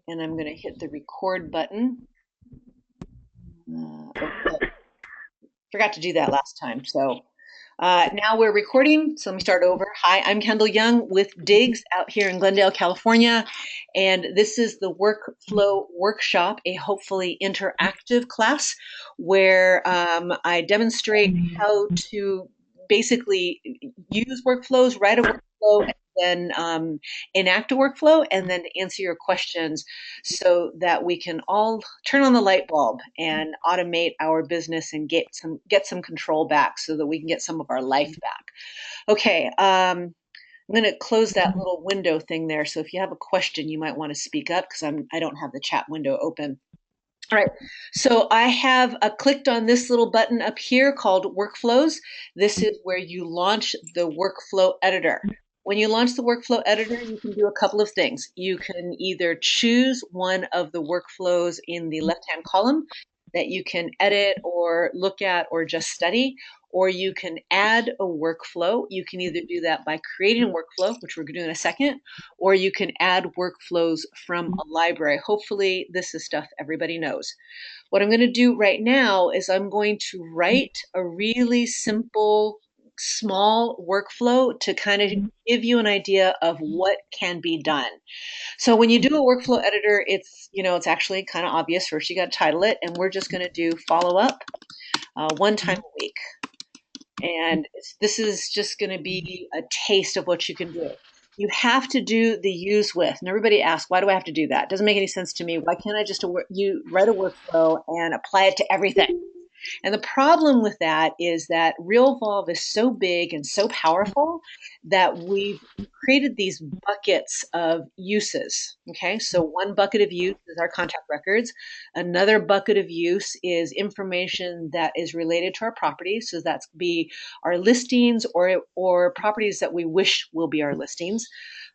And I'm going to hit the record button. Okay. Forgot to do that last time. So now we're recording. So let me start over. Hi, I'm Kendall Young with Diggs out here in Glendale, California. And this is the Workflow Workshop, a hopefully interactive class where I demonstrate how to basically use workflows, write a workflow, and then enact a workflow, and then answer your questions so that we can all turn on the light bulb and automate our business and get some control back so that we can get some of our life back. Okay, I'm going to close that little window thing there. So if you have a question, you might want to speak up because I don't have the chat window open. All right, so I have clicked on this little button up here called Workflows. This is where you launch the workflow editor. When you launch the workflow editor, you can do a couple of things. You can either choose one of the workflows in the left-hand column that you can edit or look at or just study, or you can add a workflow. You can either do that by creating a workflow, which we're going to do in a second, or you can add workflows from a library. Hopefully, this is stuff everybody knows. What I'm going to do right now is I'm going to write a really simple, small workflow to kind of give you an idea of what can be done. So when you do a workflow editor, it's actually kind of obvious. First, you got to title it, and we're just going to do follow up one time a week. And this is just going to be a taste of what you can do. You have to do the use with. And everybody asks, why do I have to do that? It doesn't make any sense to me. Why can't I just write a workflow and apply it to everything? And the problem with that is that Realvolve is so big and so powerful that we've created these buckets of uses. Okay, so one bucket of use is our contact records. Another bucket of use is information that is related to our properties. So that's be our listings or properties that we wish will be our listings.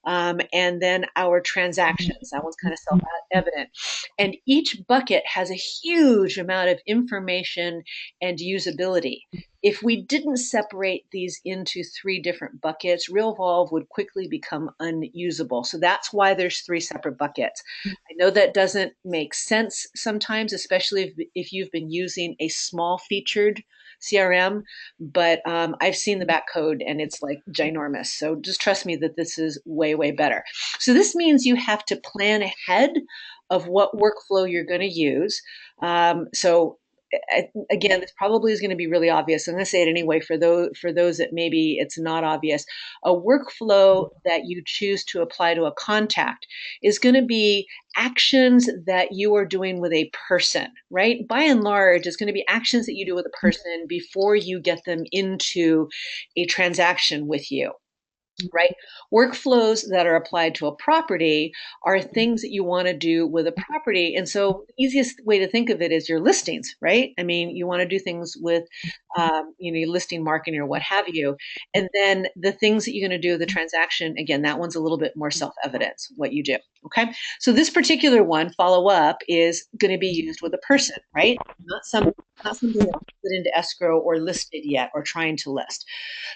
And then our transactions. That one's kind of self-evident. And each bucket has a huge amount of information and usability. If we didn't separate these into three different buckets, Realvolve would quickly become unusable. So that's why there's three separate buckets. I know that doesn't make sense sometimes, especially if you've been using a small featured CRM, but I've seen the back code and it's like ginormous. So just trust me that this is way, way better. So this means you have to plan ahead of what workflow you're going to use. So again, this probably is going to be really obvious. I'm going to say it anyway for those that maybe it's not obvious. A workflow that you choose to apply to a contact is going to be actions that you are doing with a person, right? By and large, it's going to be actions that you do with a person before you get them into a transaction with you. Right? Workflows that are applied to a property are things that you want to do with a property. And so the easiest way to think of it is your listings, right? I mean, you want to do things with, your listing marketing or what have you. And then the things that you're going to do with the transaction, again, that one's a little bit more self-evident, what you do. Okay. So this particular one, follow up, is going to be used with a person, right? Not something that's put into escrow or listed yet or trying to list.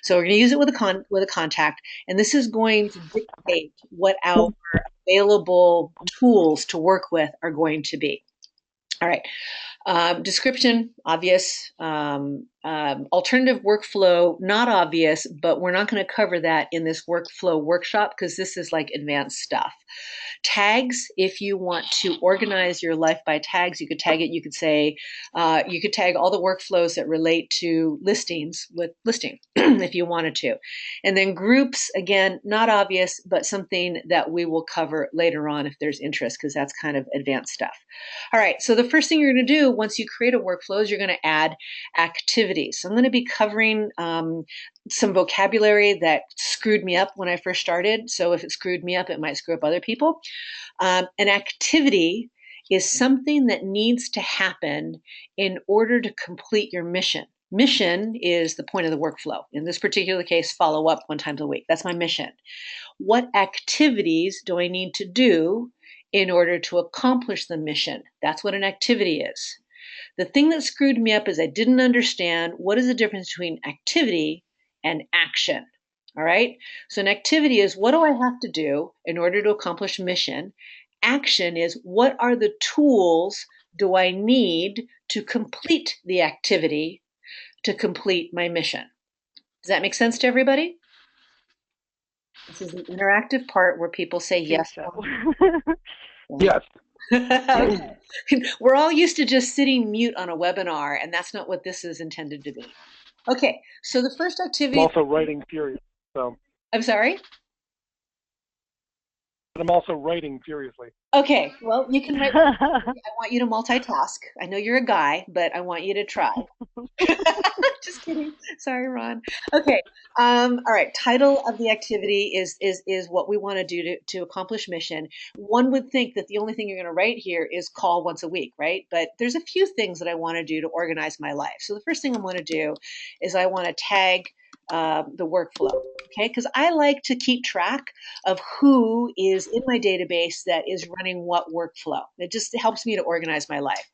So we're going to use it with a contact, and this is going to dictate what our available tools to work with are going to be. All right. Description, obvious. Alternative workflow, not obvious, but we're not going to cover that in this workflow workshop because this is like advanced stuff. Tags, if you want to organize your life by tags, you could tag it. You could say, you could tag all the workflows that relate to listings with listing if you wanted to. And then groups, again, not obvious, but something that we will cover later on if there's interest because that's kind of advanced stuff. All right, so the first thing you're going to do once you create a workflow is you're going to add activities. So I'm going to be covering some vocabulary that screwed me up when I first started. So if it screwed me up, it might screw up other people. An activity is something that needs to happen in order to complete your mission. Mission is the point of the workflow. In this particular case, follow up one time a week. That's my mission. What activities do I need to do in order to accomplish the mission? That's what an activity is. The thing that screwed me up is I didn't understand what is the difference between activity and action. All right. So an activity is what do I have to do in order to accomplish mission? Action is, what are the tools do I need to complete the activity, to complete my mission? Does that make sense to everybody? This is the interactive part where people say Think yes. so. Yes. Okay. We're all used to just sitting mute on a webinar, and that's not what this is intended to be. Okay, so the first I'm activity. also writing furiously. So I'm sorry? I'm also writing furiously. Okay, well, you can write. I want you to multitask. I know you're a guy, but I want you to try. Just kidding. Sorry, Ron. Okay. All right. Title of the activity is what we want to do to accomplish mission. One would think that the only thing you're going to write here is call once a week, right? But there's a few things that I want to do to organize my life. So the first thing I want to do is I want to tag the workflow. Okay, because I like to keep track of who is in my database that is running what workflow. It just helps me to organize my life.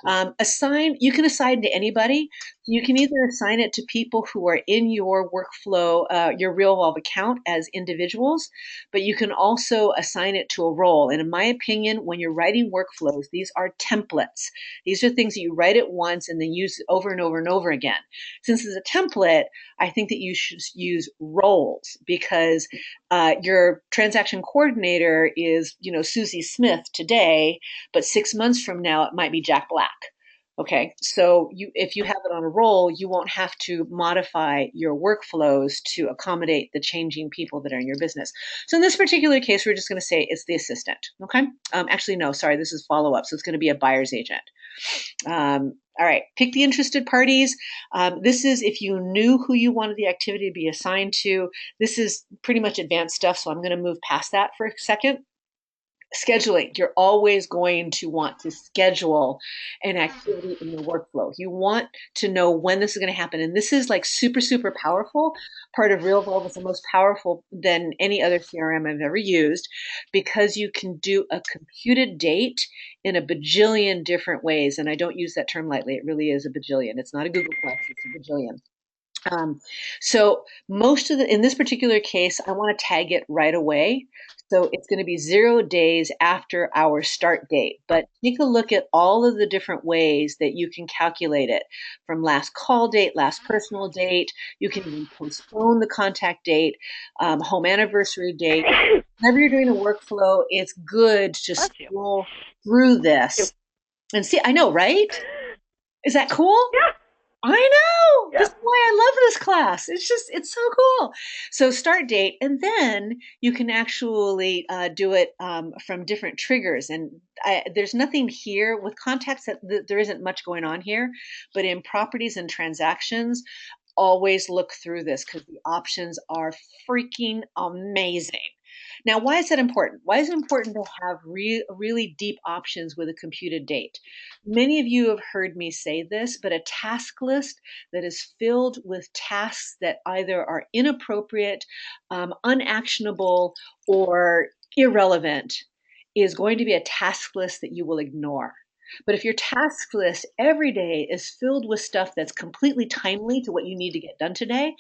You can assign to anybody. You can either assign it to people who are in your workflow, your Realvolve account as individuals, but you can also assign it to a role. And in my opinion, when you're writing workflows, these are templates. These are things that you write it once and then use over and over and over again. Since it's a template, I think that you should use roles, because your transaction coordinator is, Susie Smith today, but 6 months from now, it might be Jack Black. Okay, so if you have it on a roll, you won't have to modify your workflows to accommodate the changing people that are in your business. So in this particular case, we're just going to say it's the assistant. Okay, actually, no, sorry, this is follow-up, so it's going to be a buyer's agent. All right, pick the interested parties. This is if you knew who you wanted the activity to be assigned to. This is pretty much advanced stuff, so I'm going to move past that for a second. Scheduling. You're always going to want to schedule an activity in your workflow. You want to know when this is going to happen. And this is like super, super powerful. Part of Realvolve is the most powerful than any other CRM I've ever used, because you can do a computed date in a bajillion different ways. And I don't use that term lightly. It really is a bajillion. It's not a Google Plus, it's a bajillion. So in this particular case, I want to tag it right away. So it's going to be 0 days after our start date. But take a look at all of the different ways that you can calculate it, from last call date, last personal date. You can even postpone the contact date, home anniversary date. Whenever you're doing a workflow, it's good to scroll through this and see. I know, right? Is that cool? Yeah. I know. Yeah. This is why I love this class. It's so cool. So start date, and then you can actually do it from different triggers. And there's nothing here with contacts that there isn't much going on here, but in properties and transactions, always look through this because the options are freaking amazing. Now, why is that important? Why is it important to have really deep options with a computed date? Many of you have heard me say this, but a task list that is filled with tasks that either are inappropriate, unactionable, or irrelevant is going to be a task list that you will ignore. But if your task list every day is filled with stuff that's completely timely to what you need to get done today,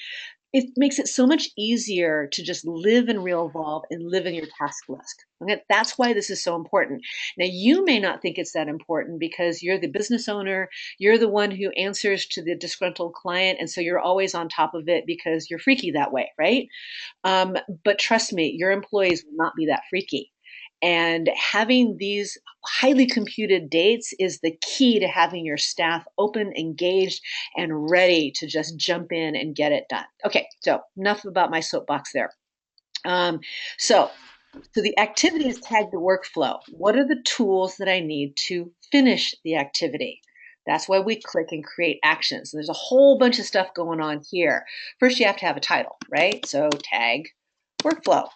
it makes it so much easier to just live in Realvolve and live in your task list. Okay? That's why this is so important. Now, you may not think it's that important because you're the business owner, you're the one who answers to the disgruntled client, and so you're always on top of it because you're freaky that way, right? But trust me, your employees will not be that freaky. And having these highly computed dates is the key to having your staff open, engaged, and ready to just jump in and get it done. Okay, so enough about my soapbox there. So the activity is tagged to workflow. What are the tools that I need to finish the activity? That's why we click and create actions. There's a whole bunch of stuff going on here. First, you have to have a title, right? So tag workflow.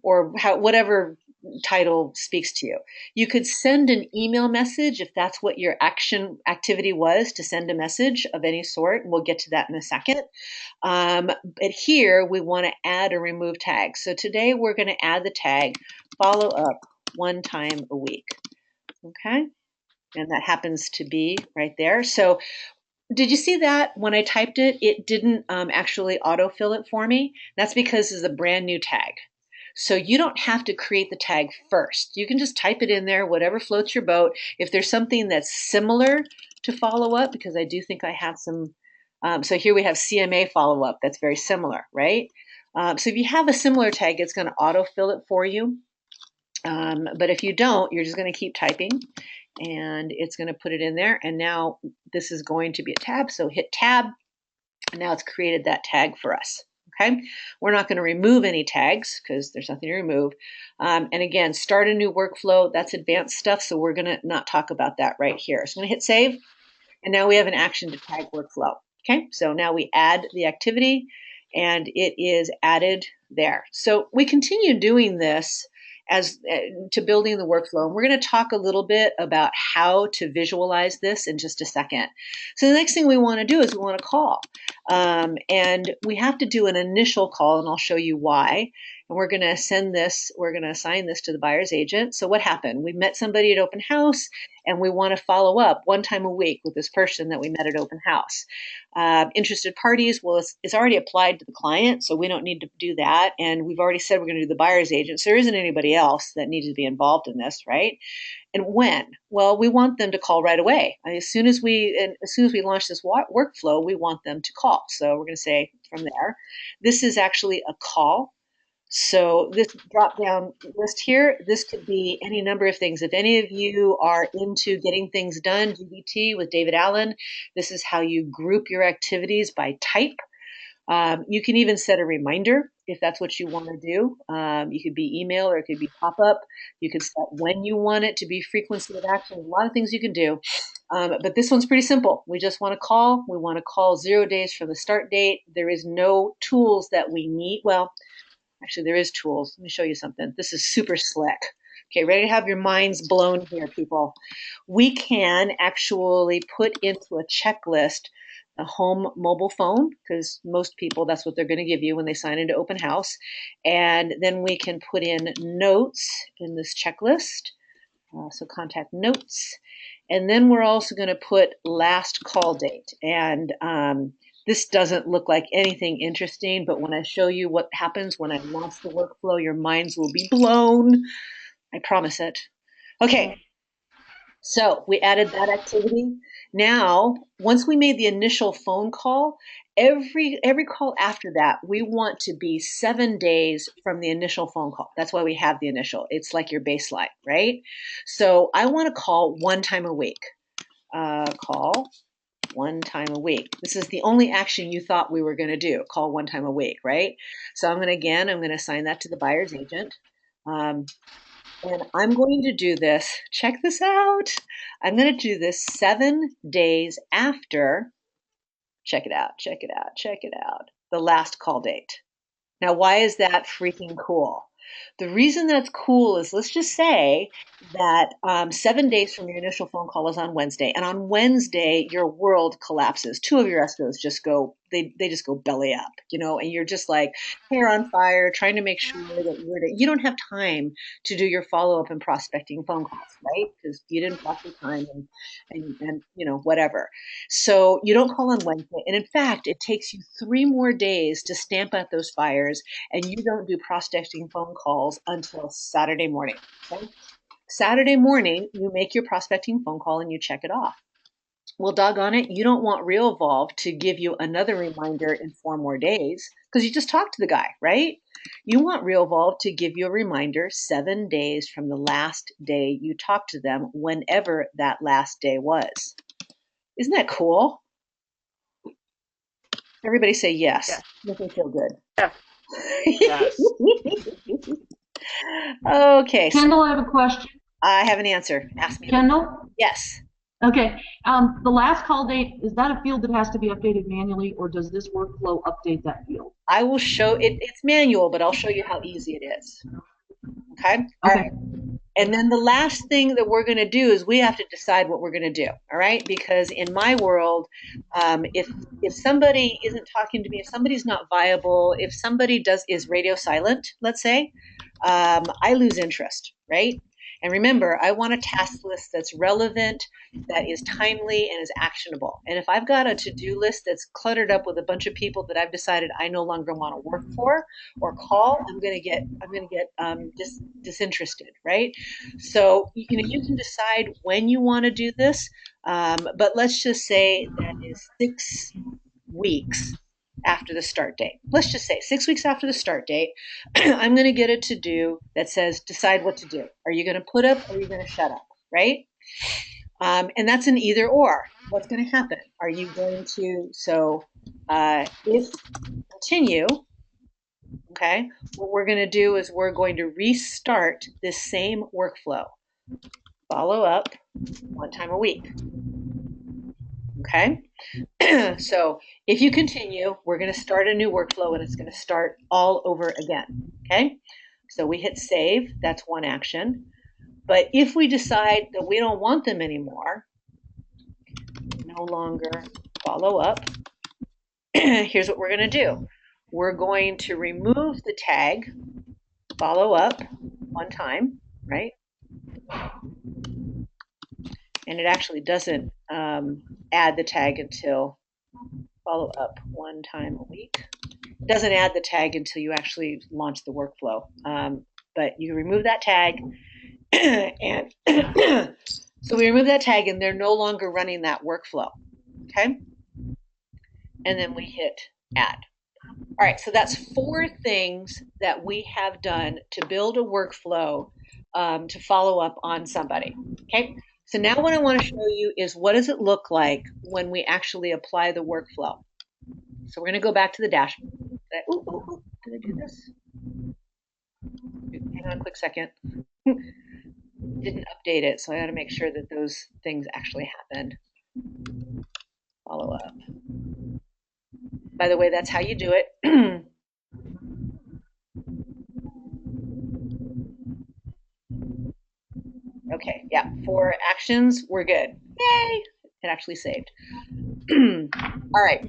Whatever title speaks to you. You could send an email message if that's what your action activity was, to send a message of any sort. We'll get to that in a second. But here we want to add or remove tags. So today we're going to add the tag follow up 1 time a week. Okay. And that happens to be right there. So did you see that when I typed it, it didn't actually autofill it for me? That's because it's a brand new tag. So you don't have to create the tag first. You can just type it in there, whatever floats your boat. If there's something that's similar to follow up, because I do think I have some. So here we have CMA follow up. That's very similar, right? So if you have a similar tag, it's going to autofill it for you. But if you don't, you're just going to keep typing and it's going to put it in there. And now this is going to be a tab. So hit tab. And now it's created that tag for us. Okay, we're not going to remove any tags because there's nothing to remove. And again, start a new workflow. That's advanced stuff. So we're going to not talk about that right here. So I'm going to hit save. And now we have an action to tag workflow. Okay, so now we add the activity and it is added there. So we continue doing this as to building the workflow. And we're going to talk a little bit about how to visualize this in just a second. So the next thing we want to do is we want to call. And we have to do an initial call, and I'll show you why. And we're going to send this, we're going to assign this to the buyer's agent. So what happened? We met somebody at open house and we want to follow up one time a week with this person that we met at open house. Interested parties, well, it's already applied to the client, so we don't need to do that. And we've already said we're going to do the buyer's agent, so there isn't anybody else that needs to be involved in this, right? And when? Well, we want them to call right away. As soon as we launch this workflow, we want them to call. So we're going to say from there, this is actually a call. So this drop down list here, this could be any number of things. If any of you are into getting things done, GBT with David Allen, this is how you group your activities by type. You can even set a reminder if that's what you want to do. You could be email or it could be pop-up. You could set when you want it to be frequency of action. A lot of things you can do. But this one's pretty simple. We just want to call. We want to call 0 days from the start date. There is no tools that we need. Well, actually, there is tools. Let me show you something. This is super slick. Okay, ready to have your minds blown here, people. We can actually put into a checklist a home mobile phone, because most people, that's what they're going to give you when they sign into open house. And then we can put in notes in this checklist. So contact notes. And then we're also going to put last call date. And this doesn't look like anything interesting, but when I show you what happens when I launch the workflow, your minds will be blown. I promise it. Okay, so we added that activity. Now, once we made the initial phone call, every call after that, we want to be 7 days from the initial phone call. That's why we have the initial. It's like your baseline, right? So I want to call one time a week. Call one time a week. This is the only action you thought we were going to do, call one time a week, right? So I'm going to assign that to the buyer's agent. And I'm going to do this, check this out. I'm going to do this 7 days after, check it out, the last call date. Now, why is that freaking cool? The reason that's cool is, let's just say that 7 days from your initial phone call is on Wednesday, and on Wednesday your world collapses. 2 of your escrows just go, they just go belly up, and you're just like hair on fire, trying to make sure that you don't have time to do your follow-up and prospecting phone calls, right? Because you didn't block your time and whatever. So you don't call on Wednesday, and in fact, it takes you 3 more days to stamp out those fires, and you don't do prospecting phone calls until Saturday morning. Okay? Saturday morning, you make your prospecting phone call and you check it off. Well, doggone it, you don't want Realvolve to give you another reminder in 4 more days because you just talked to the guy, right? You want Realvolve to give you a reminder 7 days from the last day you talked to them, whenever that last day was. Isn't that cool? Everybody say yes. Yes. Make me feel good. Yes. Yes. Okay. Kendyl, I have a question. I have an answer. Ask me. Kendyl? Yes. Okay. The last call date, is that a field that has to be updated manually, or does this workflow update that field? I will show it. It's manual, but I'll show you how easy it is. Okay? All right. And then the last thing that we're going to do is we have to decide what we're going to do. All right? Because in my world, if somebody isn't talking to me, if somebody's not viable, if somebody is radio silent, let's say, I lose interest, right? And remember, I want a task list that's relevant, that is timely, and is actionable. And if I've got a to-do list that's cluttered up with a bunch of people that I've decided I no longer want to work for or call, I'm going to get disinterested, right? So you can decide when you want to do this, but let's just say that is 6 weeks after the start date. Let's just say 6 weeks after the start date, I'm going to get a to do that says decide what to do. Are you going to put up or are you going to shut up, right? And that's an either or. What's going to happen? Are you going to, if continue, okay, what we're going to do is we're going to restart this same workflow. Follow up 1 time a week. Okay, so if you continue, we're going to start a new workflow and it's going to start all over again. Okay, so we hit save, that's one action. But if we decide that we don't want them anymore, no longer follow up, here's what we're going to do. We're going to remove the tag follow up 1 time, right? And it actually doesn't add the tag until follow up 1 time a week. It doesn't add the tag until you actually launch the workflow. But you remove that tag, and so we remove that tag, and they're no longer running that workflow. Okay, and then we hit add. All right, so that's 4 things that we have done to build a workflow to follow up on somebody. Okay. So now what I want to show you is what does it look like when we actually apply the workflow. So we're going to go back to the dashboard. Did I do this? Hang on a quick second. Didn't update it, so I got to make sure that those things actually happened. Follow up. By the way, that's how you do it. Okay, yeah, 4 actions, we're good. Yay! It actually saved. All right.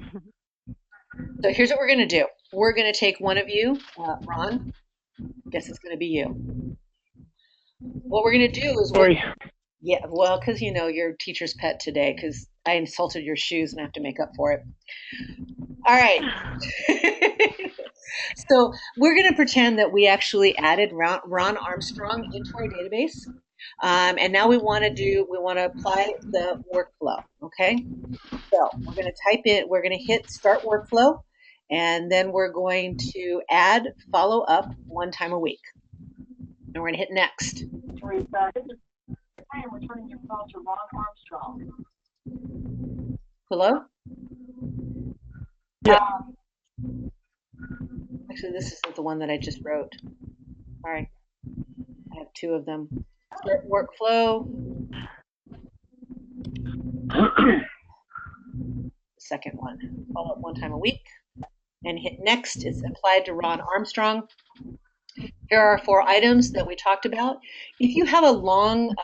So here's what we're going to do. We're going to take one of you, Ron. I guess it's going to be you. What we're going to do is, yeah, well, because you're teacher's pet today, because I insulted your shoes and I have to make up for it. All right. So we're going to pretend that we actually added Ron Armstrong into our database. And now we want to apply the workflow. Okay. So we're going to type in, we're going to hit start workflow, and then we're going to add follow up 1 time a week. And we're going to hit next. I am returning your call to Ron Armstrong. Hello? Yeah. Actually, this isn't the one that I just wrote. Sorry. I have 2 of them. Start workflow. Second one. Follow up 1 time a week. And hit next. It's applied to Ron Armstrong. Here are 4 items that we talked about. If you have a long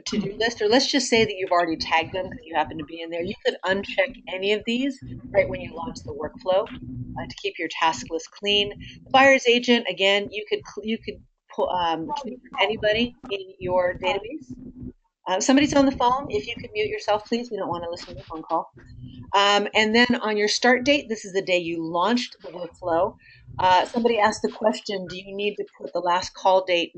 to-do list, or let's just say that you've already tagged them because you happen to be in there, you could uncheck any of these right when you launch the workflow to keep your task list clean. The buyer's agent, again, you could choose anybody in your database. Somebody's on the phone. If you could mute yourself, please. We don't want to listen to the phone call. And then on your start date, this is the day you launched the workflow. Somebody asked the question, do you need to put the last call date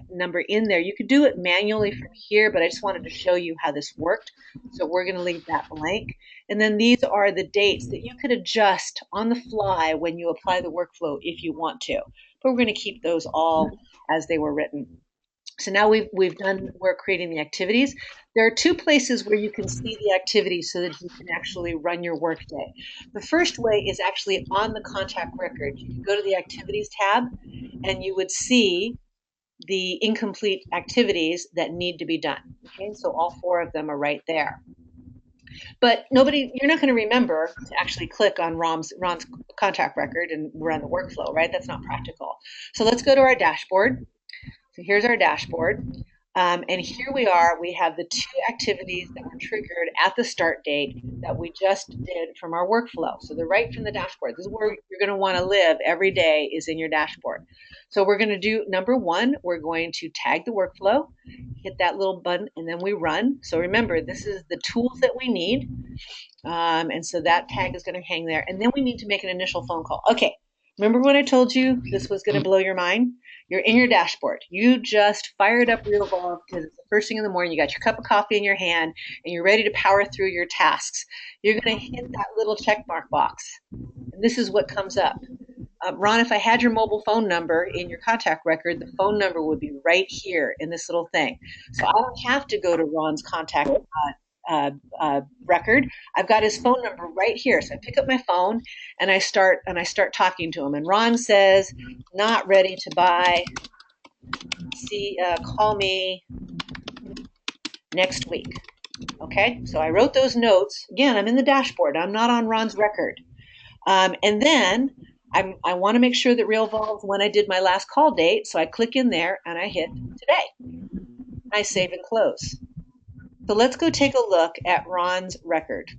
number in there? You could do it manually from here, but I just wanted to show you how this worked. So we're going to leave that blank. And then these are the dates that you could adjust on the fly when you apply the workflow if you want to. But we're going to keep those all as they were written. So now we're creating the activities. There are 2 places where you can see the activities so that you can actually run your workday. The first way is actually on the contact record. You can go to the activities tab and you would see the incomplete activities that need to be done. Okay, so all 4 of them are right there. But you're not going to remember to actually click on Ron's contact record and run the workflow, right? That's not practical. So let's go to our dashboard. So here's our dashboard. And here we are. We have the 2 activities that were triggered at the start date that we just did from our workflow. So they're right from the dashboard. This is where you're going to want to live every day, is in your dashboard. So we're going to do number 1. We're going to tag the workflow, hit that little button, and then we run. So remember, this is the tools that we need. And so that tag is going to hang there. And then we need to make an initial phone call. Okay. Remember when I told you this was going to blow your mind? You're in your dashboard. You just fired up Realvolve because it's the first thing in the morning. You got your cup of coffee in your hand and you're ready to power through your tasks. You're going to hit that little check mark box. And this is what comes up. Ron, if I had your mobile phone number in your contact record, the phone number would be right here in this little thing. So I don't have to go to Ron's contact record. I've got his phone number right here. So I pick up my phone and I start talking to him. And Ron says, "Not ready to buy. Call me next week." Okay, so I wrote those notes. Again, I'm in the dashboard. I'm not on Ron's record. And then I want to make sure that Realvolve, when I did my last call date, so I click in there and I hit today. I save and close. So let's go take a look at Ron's record.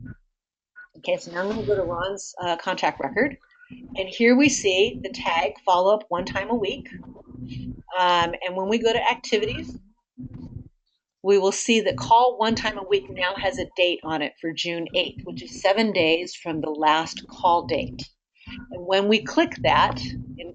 Okay, so now I'm going to go to Ron's contact record. And here we see the tag follow up 1 time a week. And when we go to activities, we will see that call 1 time a week now has a date on it for June 8th, which is 7 days from the last call date. And when we click that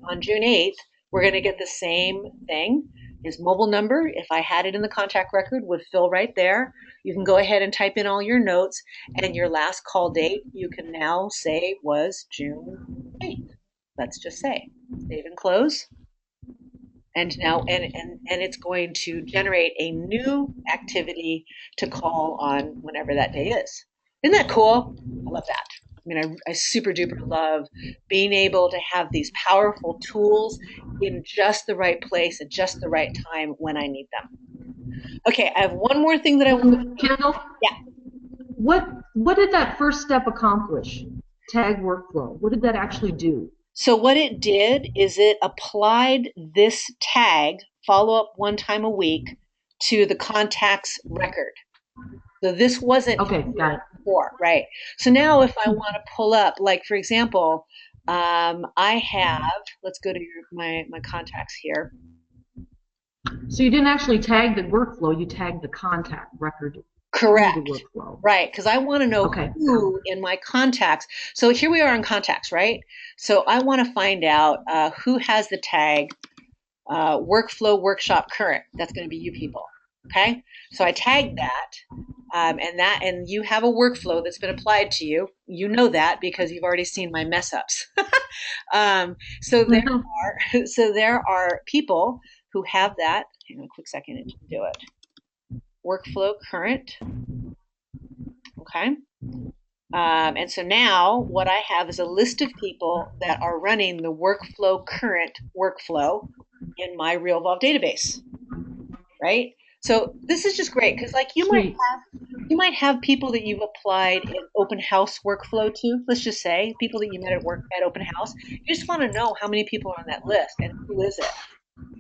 on June 8th, we're going to get the same thing. His mobile number, if I had it in the contact record, would fill right there. You can go ahead and type in all your notes, and your last call date you can now say was June 8th. Let's just say save and close. And now and it's going to generate a new activity to call on whenever that day is. Isn't that cool? I love that. I mean, I super duper love being able to have these powerful tools in just the right place at just the right time when I need them. Okay, I have one more thing that I want to. Kendyl? Yeah. What did that first step accomplish? Tag workflow. What did that actually do? So what it did is it applied this tag, follow up 1 time a week, to the contact's record. So this wasn't before, right? So now if I want to pull up, like for example, I have, let's go to my contacts here. So you didn't actually tag the workflow, you tagged the contact record. Correct. The workflow. Right, because I want to know who in my contacts. So here we are in contacts, right? So I want to find out who has the tag workflow workshop current. That's going to be you people. Okay, so I tagged that, and you have a workflow that's been applied to you. You know that because you've already seen my mess ups. So there are people who have that. Hang on a quick second and do it. Workflow current. Okay. And so now what I have is a list of people that are running the workflow current workflow in my Realvolve database, right? So this is just great because like you might have people that you've applied in open house workflow to. Let's just say people that you met at work at open house. You just want to know how many people are on that list and who is it,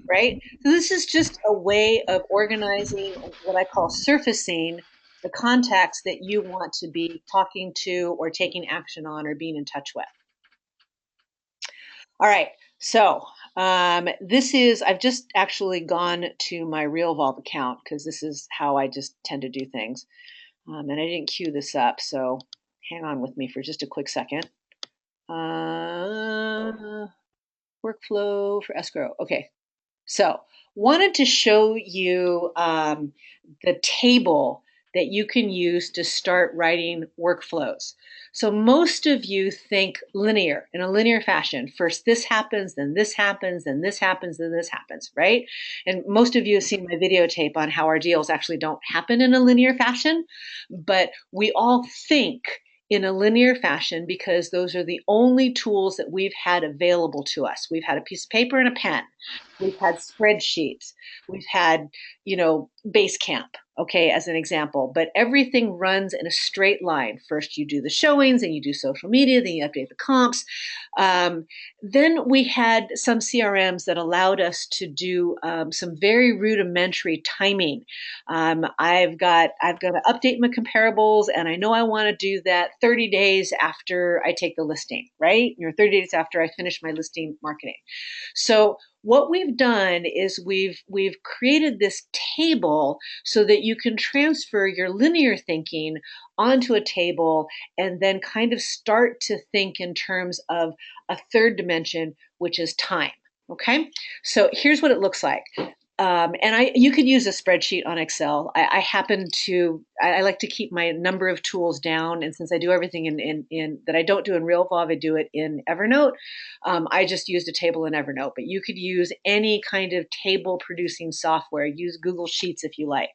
right? So this is just a way of organizing what I call surfacing the contacts that you want to be talking to or taking action on or being in touch with. All right, so I've just actually gone to my Realvolve account because this is how I just tend to do things. And I didn't queue this up, so hang on with me for just a quick second. Workflow for escrow. Okay, so wanted to show you the table that you can use to start writing workflows. So most of you think linear, in a linear fashion. First this happens, then this happens, then this happens, then this happens, right? And most of you have seen my videotape on how our deals actually don't happen in a linear fashion, but we all think in a linear fashion because those are the only tools that we've had available to us. We've had a piece of paper and a pen. We've had spreadsheets. We've had, Basecamp. okay, as an example, but everything runs in a straight line. First, you do the showings, and you do social media, then you update the comps. Then we had some CRMs that allowed us to do some very rudimentary timing. I've got to update my comparables, and I know I want to do that 30 days after I take the listing, right? 30 days after I finish my listing marketing. So what we've done is we've created this table so that you can transfer your linear thinking onto a table and then kind of start to think in terms of a third dimension, which is time. Okay, so here's what it looks like. And you could use a spreadsheet on Excel. I like to keep my number of tools down, and since I do everything in that I don't do in Realvolve, I do it in Evernote. I just used a table in Evernote, but you could use any kind of table producing software. Use Google Sheets if you like.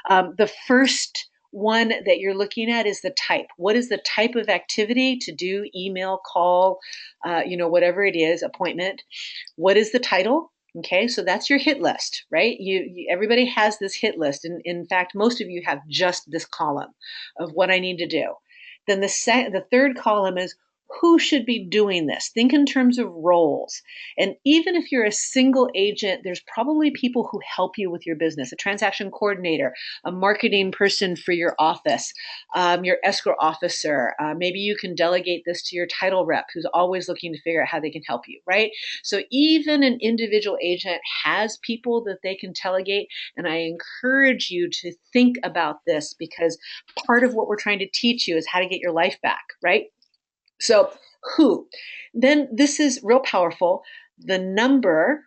The first one that you're looking at is the type. What is the type of activity to do? Email, call, whatever it is, appointment. What is the title? Okay, so that's your hit list, right? Everybody has this hit list, and in fact, most of you have just this column of what I need to do. Then the third column is who should be doing this. Think in terms of roles. And even if you're a single agent, there's probably people who help you with your business, a transaction coordinator, a marketing person for your office, your escrow officer. Maybe you can delegate this to your title rep who's always looking to figure out how they can help you, right? So even an individual agent has people that they can delegate. And I encourage you to think about this, because part of what we're trying to teach you is how to get your life back, right? So who? Then this is real powerful. The number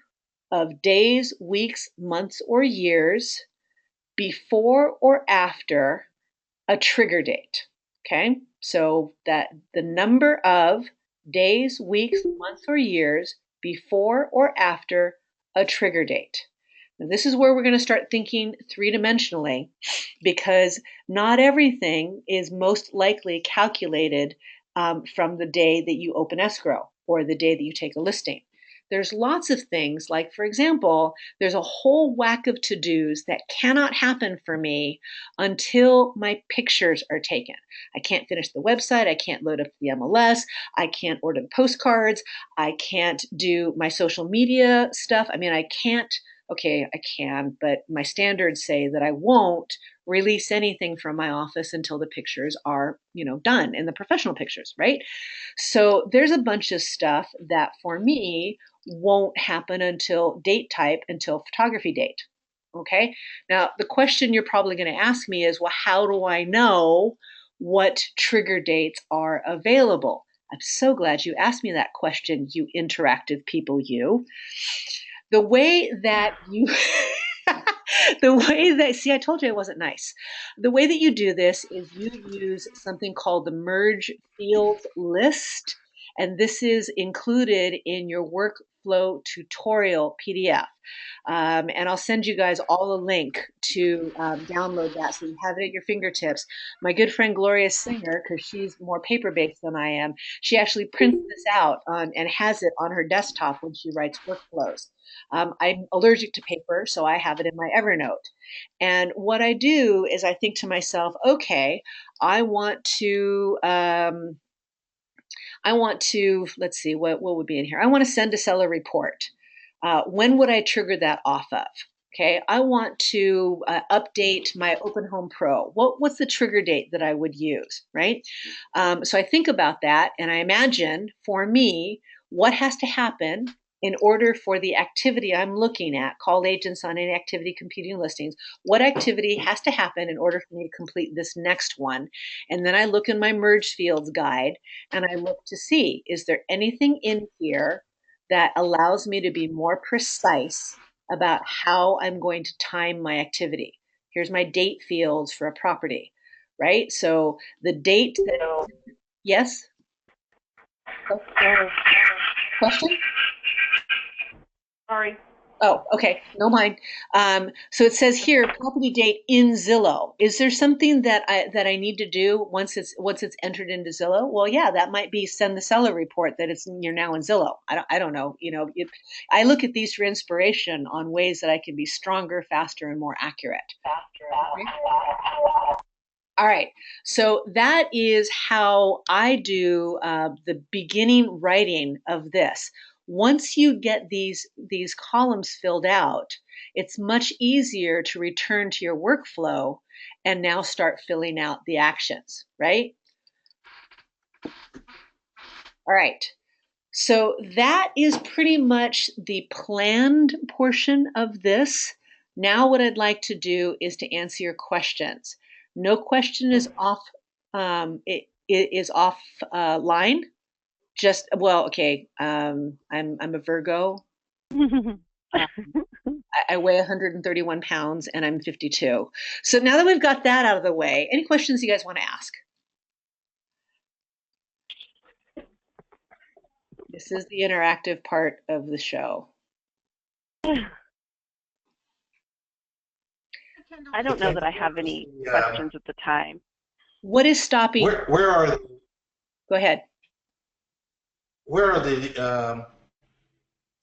of days, weeks, months, or years before or after a trigger date. Okay, so that the number of days, weeks, months, or years before or after a trigger date. Now, this is where we're going to start thinking three-dimensionally, because not everything is most likely calculated from the day that you open escrow or the day that you take a listing. There's lots of things, like, for example, there's a whole whack of to-dos that cannot happen for me until my pictures are taken. I can't finish the website. I can't load up the MLS. I can't order the postcards. I can't do my social media stuff. I mean, I can't. Okay, I can, but my standards say that I won't release anything from my office until the pictures are, done, in the professional pictures, right? So there's a bunch of stuff that for me won't happen until date type, until photography date. Okay. Now, the question you're probably going to ask me is, well, how do I know what trigger dates are available? I'm so glad you asked me that question, you interactive people, you. The way that you, see, I told you I wasn't nice. The way that you do this is you use something called the merge fields list. And this is included in your workflow tutorial PDF. And I'll send you guys all a link to download that so you have it at your fingertips. My good friend Gloria Singer, because she's more paper-based than I am, she actually prints this out and has it on her desktop when she writes workflows. I'm allergic to paper, so I have it in my Evernote. And what I do is I think to myself, okay, I want to, let's see, what would be in here? I want to send a seller report. When would I trigger that off of? Okay, I want to update my Open Home Pro. What's the trigger date that I would use, right? So I think about that, and I imagine, for me, what has to happen in order for the activity I'm looking at, call agents on any activity competing listings, what activity has to happen in order for me to complete this next one? And then I look in my merge fields guide and I look to see, is there anything in here that allows me to be more precise about how I'm going to time my activity? Here's my date fields for a property, right? So the date that, yes? Question? Sorry. Oh, okay. No mind. So it says here, property date in Zillow. Is there something that I need to do once it's entered into Zillow? Well, yeah, that might be send the seller report that you're now in Zillow. I don't know. I look at these for inspiration on ways that I can be stronger, faster, and more accurate. Okay? All right. So that is how I do the beginning writing of this. Once you get these columns filled out, it's much easier to return to your workflow and now start filling out the actions, right? All right. So that is pretty much the planned portion of this. Now what I'd like to do is to answer your questions. No question is off. It is off line. Just well, okay. I'm a Virgo. I weigh 131 pounds and I'm 52. So now that we've got that out of the way, any questions you guys want to ask? This is the interactive part of the show. I don't know that I have any questions at the time. What is stopping? Where are Go ahead. where are the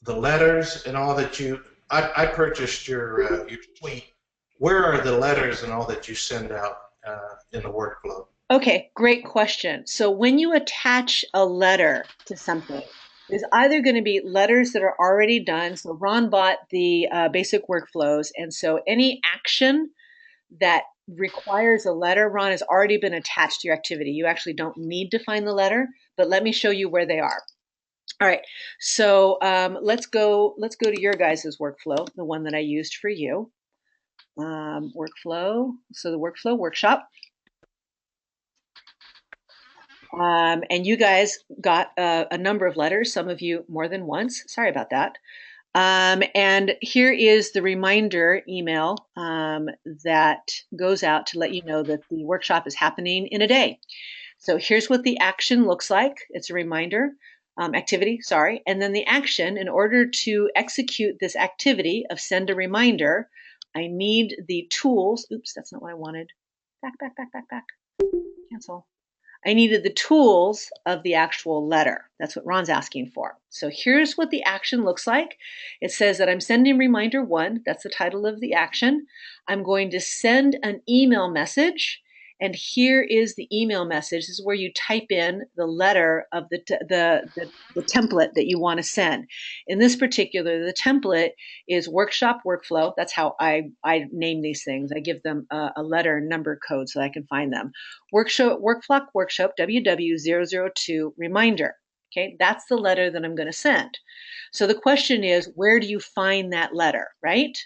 letters and all that you? I purchased your suite. Where are the letters and all that you send out in the workflow? Okay, great question. So when you attach a letter to something, there's either going to be letters that are already done. So Ron bought the basic workflows, and so any action that requires a letter, Ron, has already been attached to your activity. You actually don't need to find the letter, but let me show you where they are. All right, so let's go to your guys' workflow, the one that I used for you. Workflow, so the workflow workshop. And you guys got a number of letters, some of you more than once. Sorry about that. And here is the reminder email that goes out to let you know that the workshop is happening in a day. So here's what the action looks like. It's a reminder, activity, sorry. And then the action, in order to execute this activity of send a reminder, I need the tools. Oops, that's not what I wanted. Back. Cancel. I needed the tools of the actual letter. That's what Ron's asking for. So here's what the action looks like. It says that I'm sending reminder 1. That's the title of the action. I'm going to send an email message. And here is the email message. This is where you type in the letter of the template that you want to send. In this particular, the template is workshop workflow. That's how I name these things. I give them a letter number code so I can find them. Workshop WW002 reminder. Okay, that's the letter that I'm going to send. So the question is, where do you find that letter, right?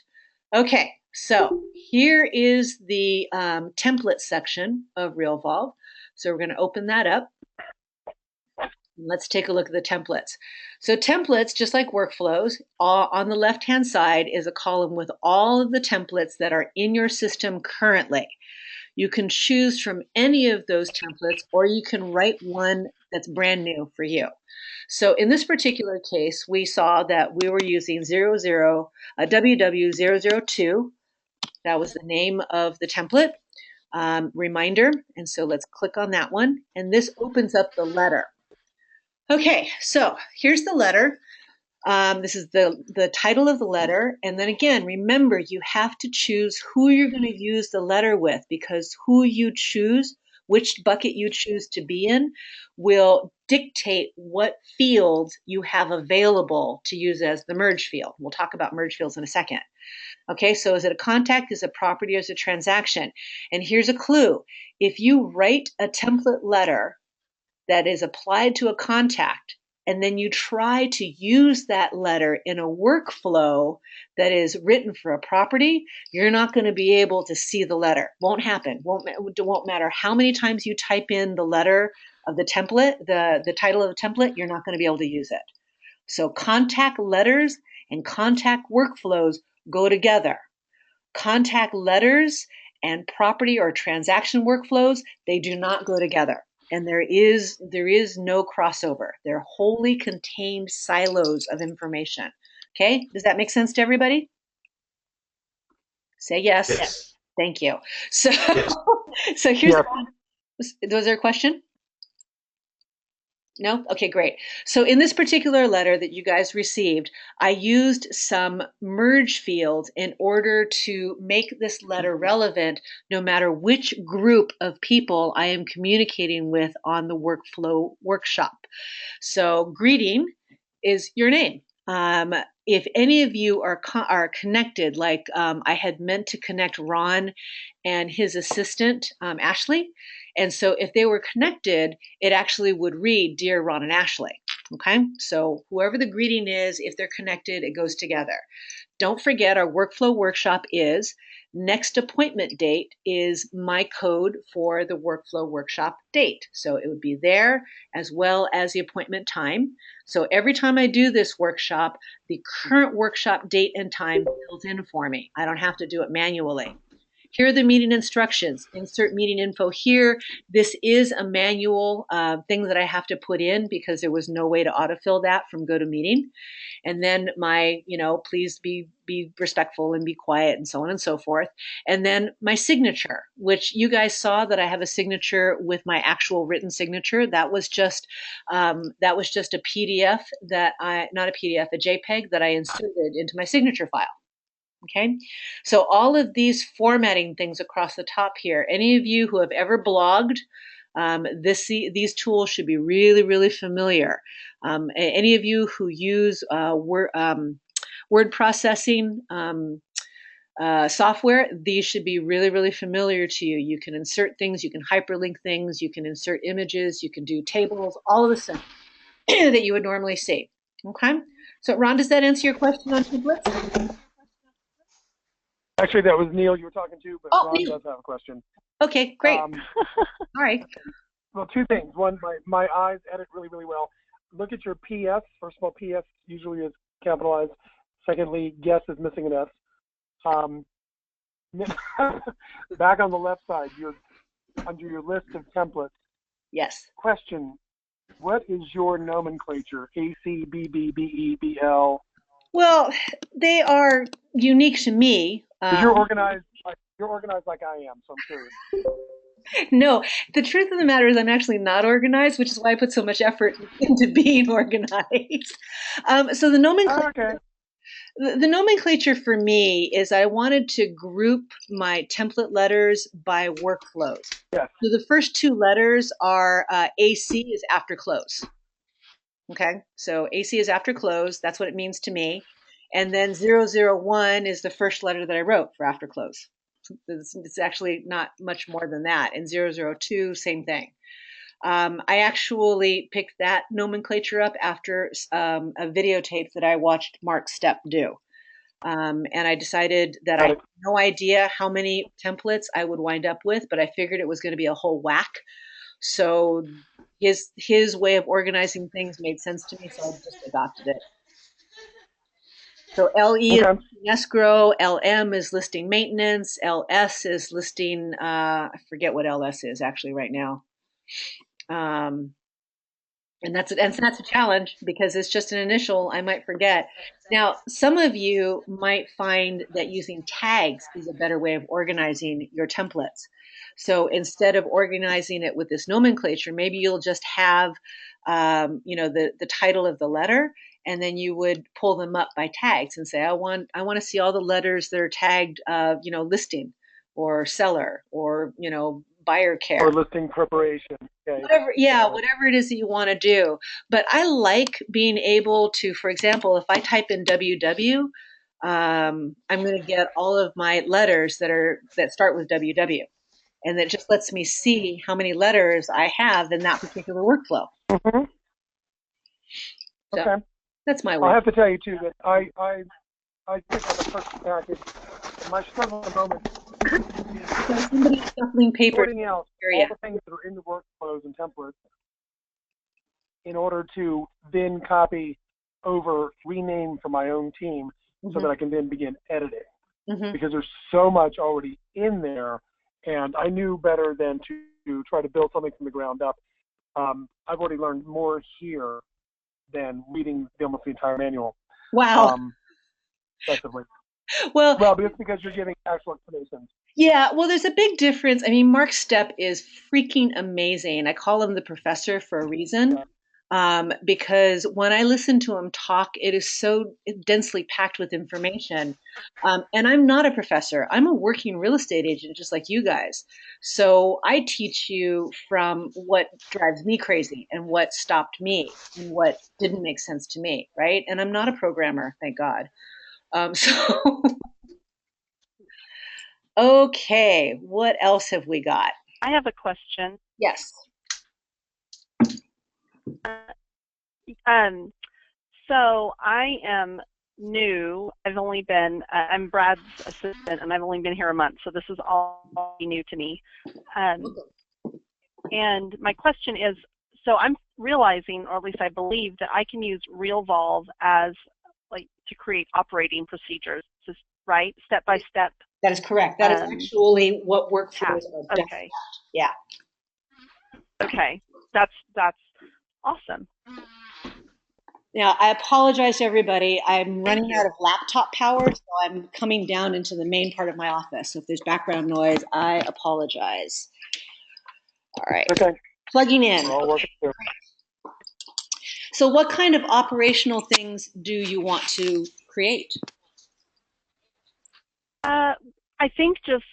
Okay, so here is the template section of Realvolve. So we're going to open that up. Let's take a look at the templates. So templates, just like workflows, on the left-hand side is a column with all of the templates that are in your system currently. You can choose from any of those templates, or you can write one that's brand new for you. So in this particular case, we saw that we were using WW002. That was the name of the template, reminder. And so let's click on that one. And this opens up the letter. Okay, so here's the letter. This is the title of the letter. And then again, remember, you have to choose who you're going to use the letter with, because who you choose, which bucket you choose to be in, will dictate what fields you have available to use as the merge field. We'll talk about merge fields in a second. Okay, so is it a contact, is it a property, or is it a transaction? And here's a clue. If you write a template letter that is applied to a contact, and then you try to use that letter in a workflow that is written for a property, you're not going to be able to see the letter. Won't happen. Won't matter how many times you type in the letter of the template, the title of the template, you're not going to be able to use it. So contact letters and contact workflows go together. Contact letters and property or transaction workflows, they do not go together. And there is no crossover. They're wholly contained silos of information. Okay, does that make sense to everybody? Say yes. Yes. Thank you. So, Yes. so here's, Yes. was there a question? No? Okay, great. So in this particular letter that you guys received, I used some merge fields in order to make this letter relevant no matter which group of people I am communicating with on the workflow workshop. So greeting is your name. If any of you are connected, like I had meant to connect Ron and his assistant, Ashley. And so if they were connected, it actually would read, Dear Ron and Ashley. Okay, so whoever the greeting is, if they're connected, it goes together. Don't forget our workflow workshop is next appointment date is my code for the workflow workshop date. So it would be there as well as the appointment time. So every time I do this workshop, the current workshop date and time fills in for me. I don't have to do it manually. Here are the meeting instructions. Insert meeting info here. This is a manual thing that I have to put in because there was no way to autofill that from GoToMeeting. And then my, please be respectful and be quiet and so on and so forth. And then my signature, which you guys saw that I have a signature with my actual written signature. That was just a PDF not a PDF, a JPEG that I inserted into my signature file. Okay, so all of these formatting things across the top here, any of you who have ever blogged, these tools should be really, really familiar. Any of you who use word processing software, these should be really, really familiar to you. You can insert things, you can hyperlink things, you can insert images, you can do tables, all of the stuff that you would normally see. Okay, so Ron, does that answer your question on templates? Actually, that was Neil you were talking to, but Ron Neil does have a question. Okay, great. All right. Well, two things. One, my eyes edit really, really well. Look at your PS. First of all, PS usually is capitalized. Secondly, guess is missing an S. Back on the left side, under your list of templates. Yes. Question: what is your nomenclature? A, C, B, B, B, E, B, L. Well, they are unique to me. You're organized. You're organized like I am, so I'm curious. No, the truth of the matter is I'm actually not organized, which is why I put so much effort into being organized. So the nomenclature, the nomenclature for me is I wanted to group my template letters by workflows. Yes. So the first two letters are AC is after close. Okay, so AC is after close. That's what it means to me. And then 001 is the first letter that I wrote for after close. It's actually not much more than that. And 002, same thing. I actually picked that nomenclature up after a videotape that I watched Mark Stepp do. And I decided that I had no idea how many templates I would wind up with, but I figured it was going to be a whole whack. So his way of organizing things made sense to me, so I just adopted it. So LE is escrow, LM is listing maintenance, LS is listing, I forget what LS is actually right now. And that's a challenge because it's just an initial, I might forget. Now, some of you might find that using tags is a better way of organizing your templates. So instead of organizing it with this nomenclature, maybe you'll just have, the title of the letter, and then you would pull them up by tags and say, I want to see all the letters that are tagged, listing or seller or, buyer care. Or listing preparation. Okay. Whatever it is that you want to do. But I like being able to, for example, if I type in WW, I'm going to get all of my letters that start with WW. And that just lets me see how many letters I have in that particular workflow. Mm-hmm. So okay. That's my way. I have to tell you, too, that I picked up a purchase package. My struggle at the moment is somebody shuffling paper, sorting out all the things that are in the workflows and templates in order to then copy over, rename for my own team so that I can then begin editing. Because there's so much already in there, and I knew better than to try to build something from the ground up. I've already learned more here than reading almost the entire manual. Wow. effectively. Well, Well, just because you're giving actual explanations. yeah, well, there's a big difference. I mean, Mark Stepp is freaking amazing. I call him the professor for a reason. Because when I listen to him talk, it is so densely packed with information. And I'm not a professor. I'm a working real estate agent, just like you guys. So I teach you from what drives me crazy and what stopped me and what didn't make sense to me, right? And I'm not a programmer, thank God. So okay, what else have we got? I have a question. Yes. Um, so I am new. I'm Brad's assistant, and I've only been here a month, so this is all new to me. And my question is, so I'm realizing, or at least I believe, that I can use Realvolve as to create operating procedures, right? Step by step. That is correct. That is actually what workflows are done. Okay. Yeah. Okay. That's awesome. Now, I apologize to everybody. I'm running out of laptop power, so I'm coming down into the main part of my office. So if there's background noise, I apologize. All right. Okay. Plugging in. We're all working through. So what kind of operational things do you want to create? I think just,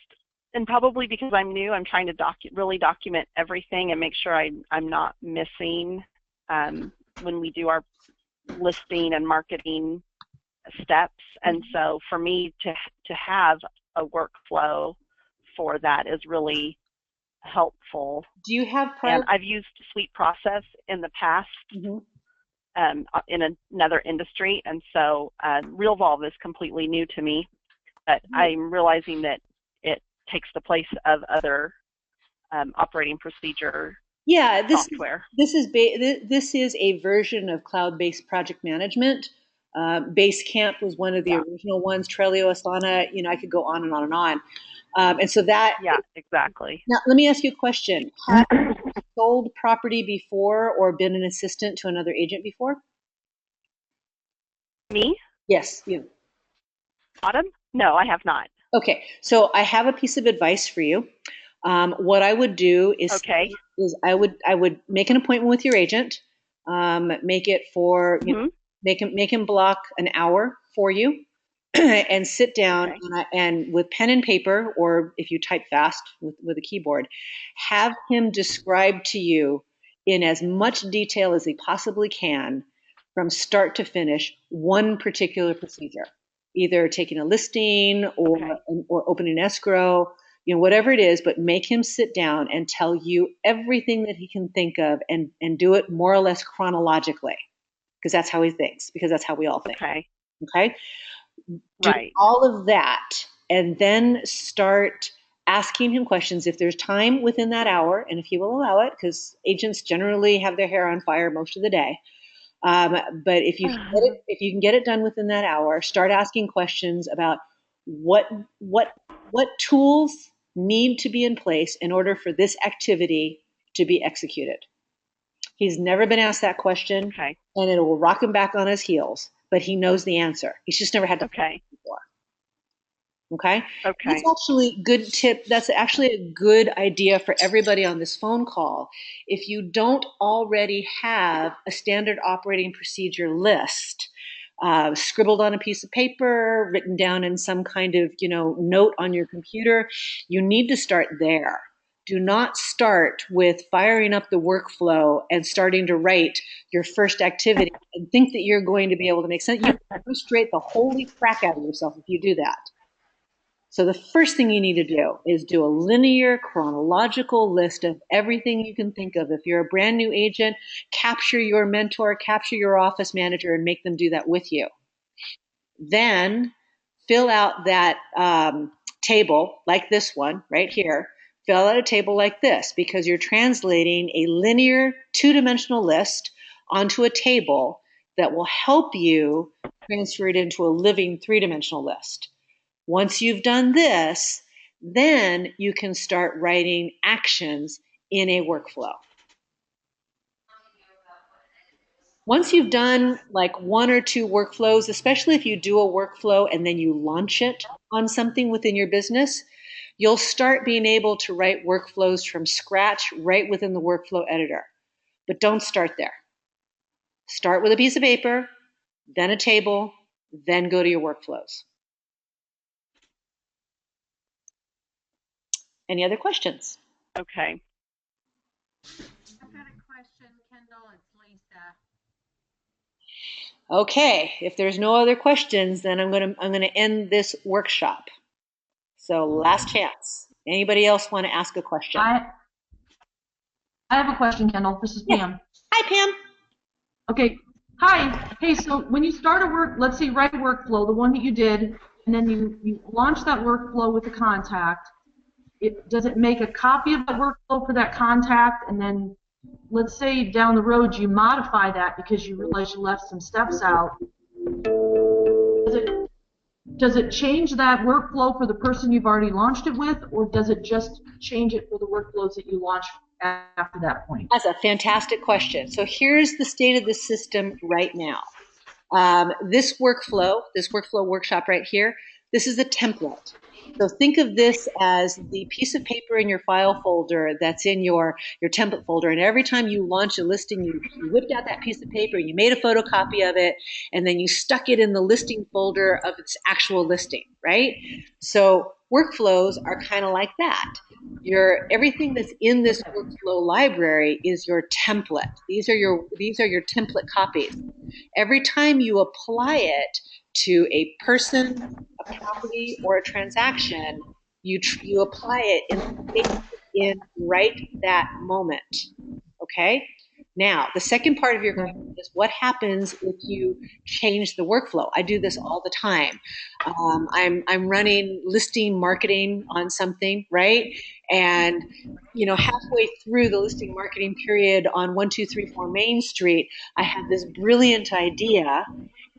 and probably because I'm new, I'm trying to really document everything and make sure I'm not missing when we do our listing and marketing steps. And so for me to have a workflow for that is really helpful. Do you have and I've used Suite Process in the past in another industry, and so Realvolve is completely new to me, but I'm realizing that it takes the place of other operating procedure software. This is a version of cloud-based project management. Basecamp was one of the original ones. Trello, Asana, I could go on and on and on. And so that. Yeah, exactly. Now, let me ask you a question. Have you sold property before or been an assistant to another agent before? Me? Yes, you. Autumn? No, I have not. Okay, so I have a piece of advice for you. What I would do is I would make an appointment with your agent. Make it for make him block an hour for you, and sit down and with pen and paper, or if you type fast with a keyboard, have him describe to you in as much detail as he possibly can, from start to finish, one particular procedure. Either taking a listing or opening escrow, whatever it is, but make him sit down and tell you everything that he can think of, and do it more or less chronologically, because that's how he thinks, because that's how we all think. Okay? Do all of that, and then start asking him questions if there's time within that hour, and if he will allow it, because agents generally have their hair on fire most of the day. But if you can get it done within that hour, start asking questions about what tools need to be in place in order for this activity to be executed. He's never been asked that question, and it will rock him back on his heels, but he knows the answer. He's just never had to before. Okay? That's actually a good tip. That's actually a good idea for everybody on this phone call. If you don't already have a standard operating procedure list, scribbled on a piece of paper, written down in some kind of, note on your computer, you need to start there. Do not start with firing up the workflow and starting to write your first activity and think that you're going to be able to make sense. You frustrate the holy crack out of yourself if you do that. So the first thing you need to do is do a linear chronological list of everything you can think of. If you're a brand new agent, capture your mentor, capture your office manager, and make them do that with you. Then fill out that table like this one right here. Fill out a table like this, because you're translating a linear two-dimensional list onto a table that will help you transfer it into a living three-dimensional list. Once you've done this, then you can start writing actions in a workflow. Once you've done like 1 or 2 workflows, especially if you do a workflow and then you launch it on something within your business, you'll start being able to write workflows from scratch right within the workflow editor. But don't start there. Start with a piece of paper, then a table, then go to your workflows. Any other questions? Okay. I've got a question, Kendyl. It's Lisa. Okay, if there's no other questions, then I'm gonna end this workshop. So last chance. Anybody else want to ask a question? I have a question, Kendyl. This is Pam. Hi, Pam. Okay. Hi. Hey, so when you start a let's say you write a workflow, the one that you did, and then you launch that workflow with the contact, does it make a copy of the workflow for that contact, and then let's say down the road you modify that because you realize you left some steps out. Does it change that workflow for the person you've already launched it with, or does it just change it for the workflows that you launch after that point? That's a fantastic question. So here's the state of the system right now. This workflow workshop right here, this is a template. So think of this as the piece of paper in your file folder that's in your template folder. And every time you launch a listing, you whipped out that piece of paper, you made a photocopy of it, and then you stuck it in the listing folder of its actual listing, right? So workflows are kind of like that. Everything that's in this workflow library is your template. These are your template copies. Every time you apply it to a person, a property, or a transaction, you apply it in right that moment. Okay? Now, the second part of your question is what happens if you change the workflow? I do this all the time. I'm running listing marketing on something, right? And halfway through the listing marketing period on 1234 Main Street, I have this brilliant idea,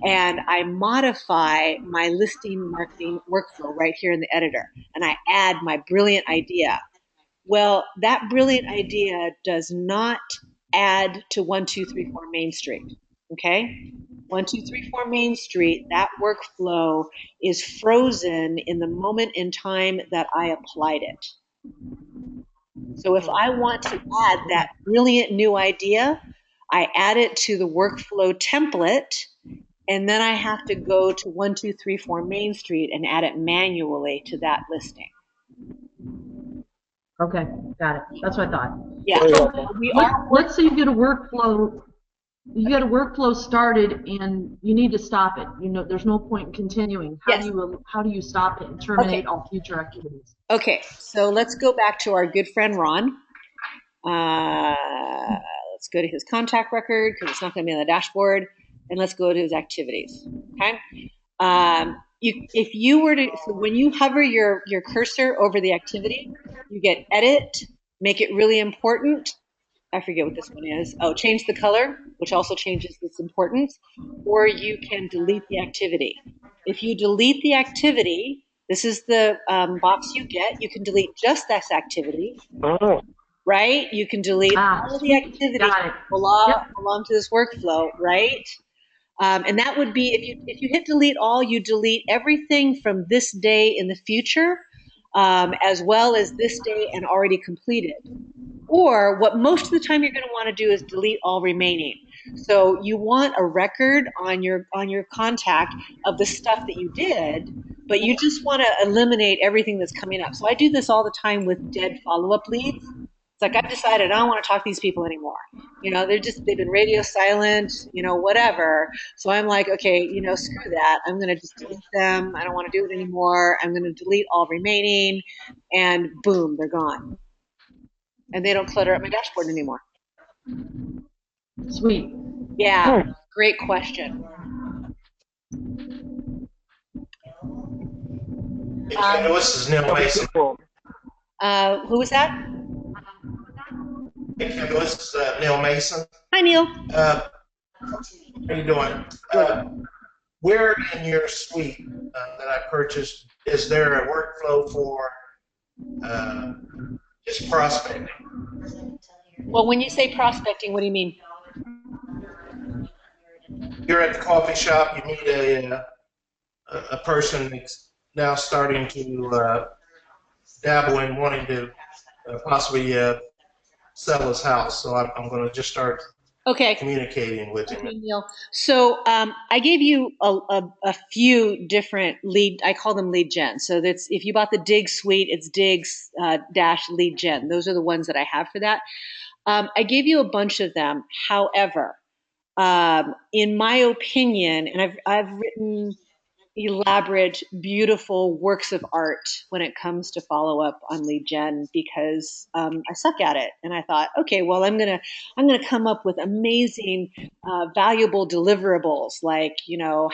and I modify my listing marketing workflow right here in the editor, and I add my brilliant idea. Well, that brilliant idea does not add to 1234 Main Street, okay? 1234 Main Street, that workflow is frozen in the moment in time that I applied it. So if I want to add that brilliant new idea, I add it to the workflow template, and then I have to go to 1234 Main Street and add it manually to that listing. Okay, got it. That's what I thought. Yeah. Let's say you get a workflow. You get a workflow started and you need to stop it. There's no point in continuing. How do you stop it and terminate all future activities? Okay, so let's go back to our good friend Ron. Let's go to his contact record because it's not going to be on the dashboard, and let's go to his activities. Okay. If you were to, so when you hover your cursor over the activity, you get edit, make it really important. I forget what this one is. Oh, change the color, which also changes its importance, or you can delete the activity. If you delete the activity, this is the box you get. You can delete just this activity, right? You can delete all the activity that belong to this workflow, right? And that would be, if you hit delete all, you delete everything from this day in the future, as well as this day and already completed. Or what most of the time you're going to want to do is delete all remaining. So you want a record on your contact of the stuff that you did, but you just want to eliminate everything that's coming up. So I do this all the time with dead follow-up leads. It's like I've decided I don't want to talk to these people anymore. They've been radio silent, whatever. So I'm like, okay, screw that. I'm going to just delete them. I don't want to do it anymore. I'm going to delete all remaining, and boom, they're gone. And they don't clutter up my dashboard anymore. Sweet. Yeah, great question. This is Neil Mason. Who was that? Hey, Kendall, this is Neil Mason. Hi, Neil. How are you doing? Where in your suite that I purchased is there a workflow for just prospecting? Well, when you say prospecting, what do you mean? you're at the coffee shop, you meet a person that's now starting to dabble in wanting to possibly sell his house. So I'm going to just start Okay. communicating with him. Okay, Neil. So I gave you a few different lead. I call them lead gen. So that's if you bought the Dig suite, it's Dig's dash lead gen. Those are the ones that I have for that. I gave you a bunch of them. However, in my opinion, and I've written elaborate, beautiful works of art when it comes to follow up on lead gen because I suck at it, and I thought, okay, well, I'm gonna come up with amazing, valuable deliverables like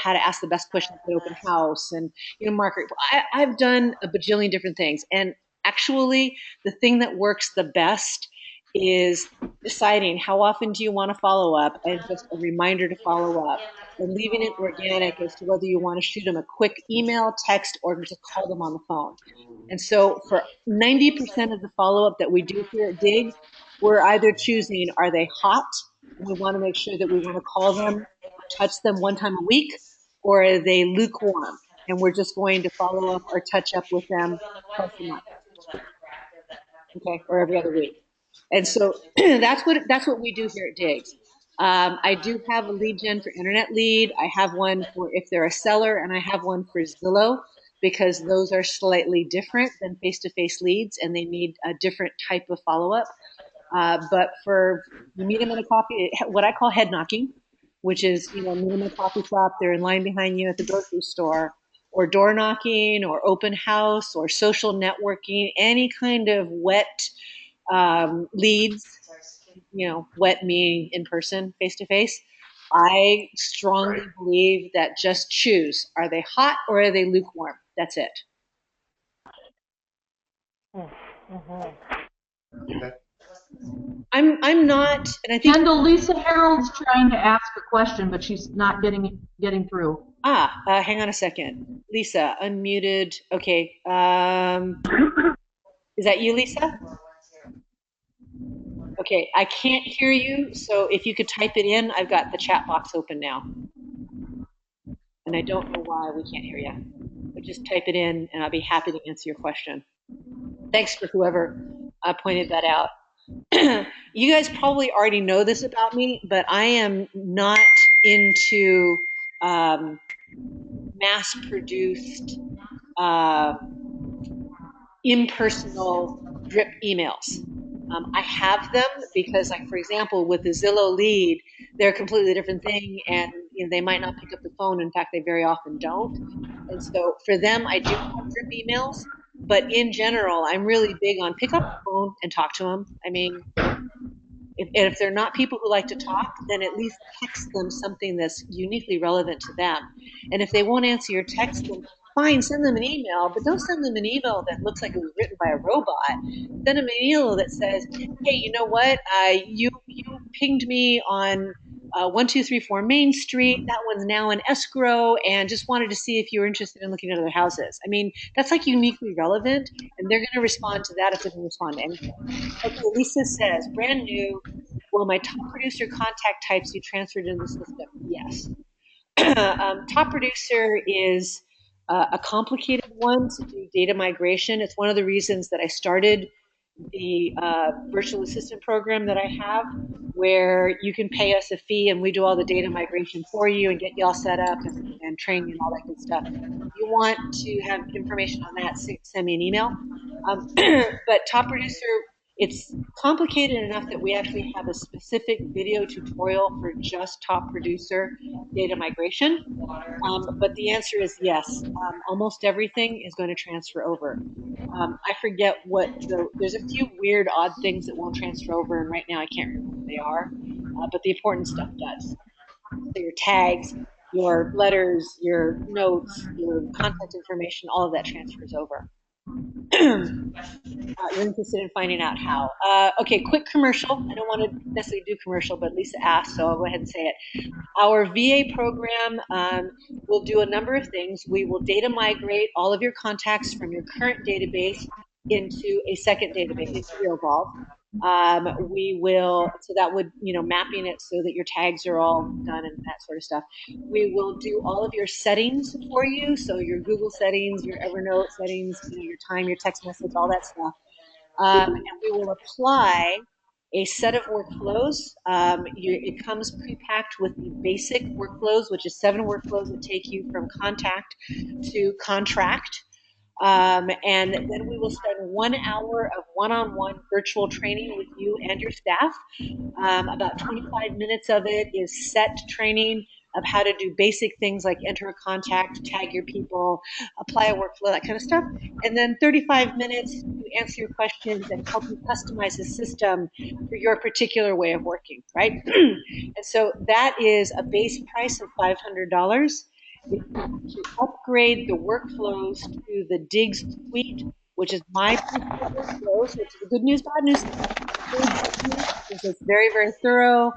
how to ask the best questions at open house and market. I've done a bajillion different things, and actually, the thing that works the best is deciding how often do you want to follow up and just a reminder to follow up and leaving it organic as to whether you want to shoot them a quick email, text, or just call them on the phone. And so for 90% of the follow up that we do here at Dig, we're either choosing are they hot? And we want to make sure that we want to call them or touch them one time a week, or are they lukewarm? And we're just going to follow up or touch up with them twice a month, okay, or every other week. And so that's what we do here at Digs. I do have a lead gen for internet lead. I have one for if they're a seller, and I have one for Zillow because those are slightly different than face-to-face leads, and they need a different type of follow-up. But for you meet them in a coffee, what I call head knocking, which is meet them in a coffee shop, they're in line behind you at the grocery store, or door knocking, or open house, or social networking, any kind of wet leads, wet meaning in person, face to face. I strongly believe that just choose. Are they hot or are they lukewarm? That's it. Okay. I'm not, and I think Kendyl, Lisa Harold's trying to ask a question, but she's not getting through. hang on a second. Lisa, unmuted. Okay. Is that you, Lisa? Okay, I can't hear you, so if you could type it in, I've got the chat box open now. And I don't know why we can't hear you. But just type it in, and I'll be happy to answer your question. Thanks for whoever pointed that out. You guys probably already know this about me, but I am not into mass-produced, impersonal drip emails. I have them because, like, for example, with the Zillow lead, they're a completely different thing, and they might not pick up the phone. In fact, they very often don't. And so for them, I do have drip emails. But in general, I'm really big on pick up the phone and talk to them. I mean, if they're not people who like to talk, then at least text them something that's uniquely relevant to them. And if they won't answer your text, then fine, send them an email, but don't send them an email that looks like it was written by a robot. Send them an email that says, hey, you know what? You pinged me on 1234 Main Street. That one's now in escrow, and just wanted to see if you were interested in looking at other houses. I mean, that's like uniquely relevant, and they're going to respond to that if they can respond to anything. Okay, Lisa says, brand new. Will my top producer contact types be transferred into the system? Yes. Top producer is a complicated one to do data migration. It's one of the reasons that I started the virtual assistant program that I have, where you can pay us a fee and we do all the data migration for you and get you all set up and train you and all that good stuff. If you want to have information on that, send me an email. But top producer, it's complicated enough that we actually have a specific video tutorial for just top producer data migration. But the answer is yes. Almost everything is going to transfer over. I forget there's a few weird, odd things that won't transfer over, and right now I can't remember what they are. But the important stuff does. So your tags, your letters, your notes, your contact information, all of that transfers over. You're interested in finding out how. Okay, quick commercial. I don't want to necessarily do commercial, but Lisa asked, so I'll go ahead and say it. Our VA program will do a number of things. We will data migrate all of your contacts from your current database into a second database, into Realvolve. We will, so that would, mapping it so that your tags are all done and that sort of stuff. We will do all of your settings for you. So your Google settings, your Evernote settings, your time, your text message, all that stuff. And we will apply a set of workflows. It comes pre-packed with the basic workflows, which is 7 workflows that take you from contact to contract. And then we will spend 1 hour of one-on-one virtual training with you and your staff. About 25 minutes of it is set training of how to do basic things like enter a contact, tag your people, apply a workflow, that kind of stuff. And then 35 minutes to answer your questions and help you customize the system for your particular way of working, right? And so that is a base price of $500. If you want to upgrade the workflows to the Digs suite, which is my preferred workflows, which is a good news, bad news thing. It's very, very thorough.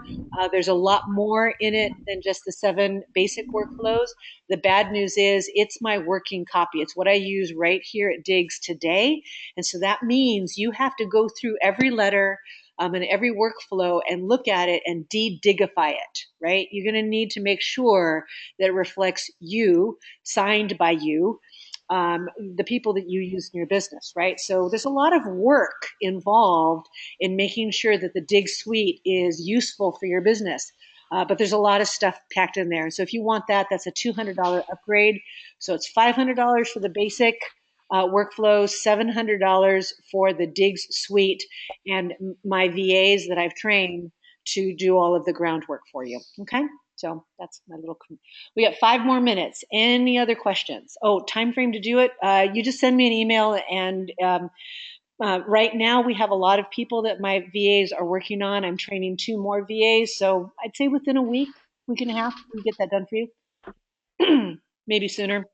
There's a lot more in it than just the 7 basic workflows. The bad news is it's my working copy. It's what I use right here at Digs today. And so that means you have to go through every letter and every workflow and look at it and de-digify it, right? You're going to need to make sure that it reflects you, signed by you, the people that you use in your business, right? So there's a lot of work involved in making sure that the Dig suite is useful for your business. But there's a lot of stuff packed in there. And so if you want that, that's a $200 upgrade. So it's $500 for the basic workflows, $700 for the Digs suite, and my VAs that I've trained to do all of the groundwork for you. Okay? So that's my little. We got 5 more minutes. Any other questions? Oh, time frame to do it. You just send me an email, and right now we have a lot of people that my VAs are working on. I'm training 2 more VAs, so I'd say within a week and a half, we get that done for you. Maybe sooner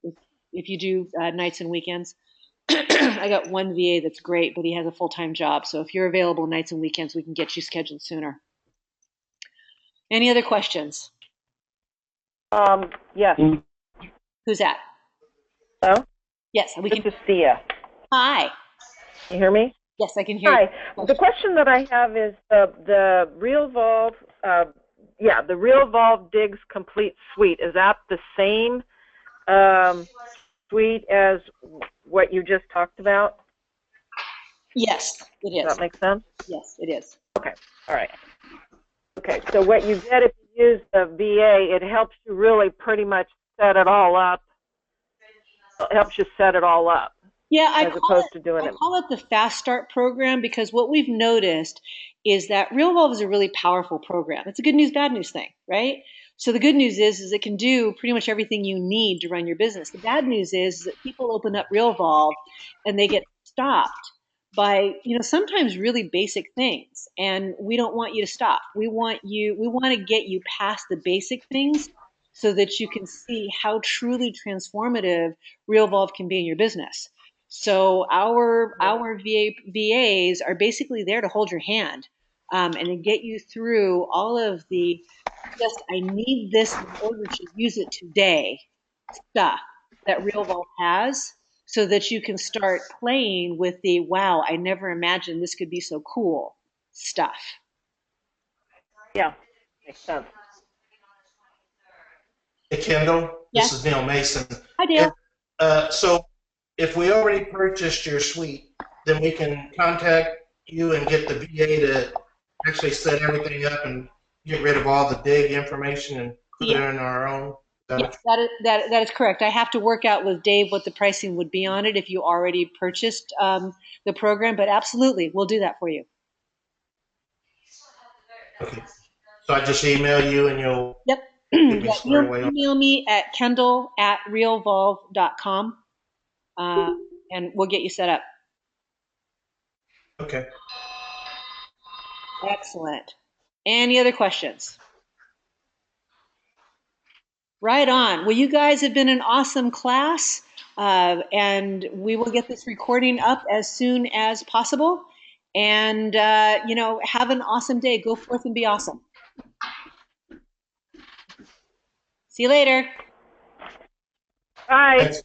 if you do nights and weekends. I got one VA that's great, but he has a full-time job. So if you're available nights and weekends, we can get you scheduled sooner. Any other questions? Yes. Who's that? Hello? Yes, we can. This is Thea. Hi. You hear me? Yes, I can hear Hi. you. The question that I have is the Realvolve, the Realvolve Digs Complete Suite. Is that the same suite as what you just talked about? Yes, it is. Does that make sense? Yes, it is. Okay. All right. Okay. So what you get if you use the VA, it helps you really pretty much set it all up. It helps you set it all up. Yeah, I call it the Fast Start program because what we've noticed is that Realvolve is a really powerful program. It's a good news, bad news thing, right? So the good news is it can do pretty much everything you need to run your business. The bad news is that people open up Realvolve and they get stopped by, sometimes really basic things. And we don't want you to stop. We want to get you past the basic things so that you can see how truly transformative Realvolve can be in your business. So our VAs are basically there to hold your hand and to get you through all of the I need this in order to use it today stuff that Realvolve has so that you can start playing with the wow, I never imagined this could be so cool stuff. Yeah, makes sense. Hey, Kendyl, Yes. This is Neil Mason. Hi, Dale. So if we already purchased your suite, then we can contact you and get the VA to actually set everything up and get rid of all the dig information and put it in our own. Yes, that is correct. I have to work out with Dave what the pricing would be on it if you already purchased the program, but absolutely, we'll do that for you. Okay. So I just email you and you'll Yep. You'll email me at Kendyl@realvolve.com and we'll get you set up. Okay. Excellent. Any other questions? Right on. Well, you guys have been an awesome class, and we will get this recording up as soon as possible. And, have an awesome day. Go forth and be awesome. See you later. Bye. Thanks.